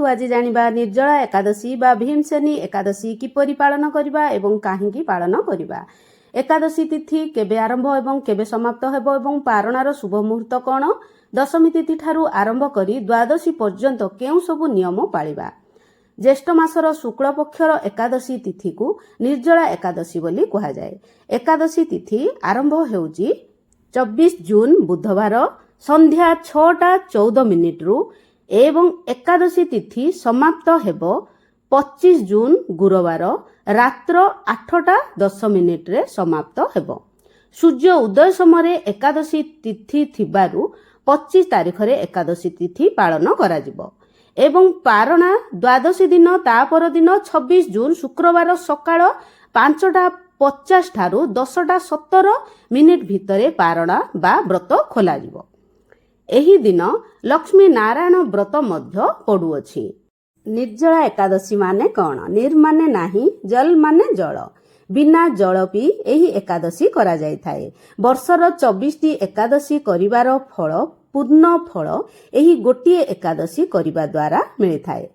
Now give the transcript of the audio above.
ଆସନ୍ତୁ ଆଜି ଜାଣିବା ନିର୍ଜଳା ଏକାଦଶୀ ବା ଭୀମସେନୀ ଏକାଦଶୀ କିପରି ପାଳନ କରିବା ଏବଂ କାହିଁକି ପାଳନ କରିବା। ଏକାଦଶୀ ତିଥି କେବେ ଆରମ୍ଭ ଏବଂ କେବେ ସମାପ୍ତ ହେବ ଏବଂ ପାରଣାର ଶୁଭ ମୁହୂର୍ତ୍ତ କ'ଣ, ଦଶମୀ ତିଥି ଠାରୁ ଆରମ୍ଭ କରି ଦ୍ୱାଦଶୀ ପର୍ଯ୍ୟନ୍ତ କେଉଁ ସବୁ ନିୟମ ପାଳିବା। ଜ୍ୟେଷ୍ଠ ମାସର ଶୁକ୍ଳ ପକ୍ଷର ଏକାଦଶୀ ତିଥିକୁ ନିର୍ଜଳା ଏକାଦଶୀ ବୋଲି କୁହାଯାଏ। ଏକାଦଶୀ ତିଥି ଆରମ୍ଭ ହେଉଛି 24 ଜୁନ୍ ବୁଧବାର ସନ୍ଧ୍ୟା 6:14 ଏବଂ ଏକାଦଶୀ ତିଥି ସମାପ୍ତ ହେବ 25 ଜୁନ୍ ଗୁରୁବାର ରାତ୍ର 8:10 ସମାପ୍ତ ହେବ। ସୂର୍ଯ୍ୟ ଉଦୟ ସମୟରେ ଏକାଦଶୀ ତିଥି ଥିବାରୁ 25 ତାରିଖରେ ଏକାଦଶୀ ତିଥି ପାଳନ କରାଯିବ ଏବଂ ପାରଣା ଦ୍ୱାଦଶୀ ଦିନ ତା ପରଦିନ 26 ଜୁନ୍ ଶୁକ୍ରବାର ସକାଳ 5:50 ଠାରୁ 10:17 ଭିତରେ ପାରଣା ବା ବ୍ରତ ଖୋଲାଯିବ। ଏହି ଦିନ ଲକ୍ଷ୍ମୀ ନାରାୟଣ ବ୍ରତ ମଧ୍ୟ ପଡୁଅଛି। ନିର୍ଜଳା ଏକାଦଶୀ ମାନେ କ'ଣ? ନିର୍ ମାନେ ନାହିଁ, ଜଲ ମାନେ ଜଳ। ବିନା ଜଳ ପିଇ ଏହି ଏକାଦଶୀ କରାଯାଇଥାଏ। ବର୍ଷର 24ଟି ଏକାଦଶୀ କରିବାର ଫଳ ପୂର୍ଣ୍ଣ ଫଳ ଏହି ଗୋଟିଏ ଏକାଦଶୀ କରିବା ଦ୍ୱାରା ମିଳିଥାଏ।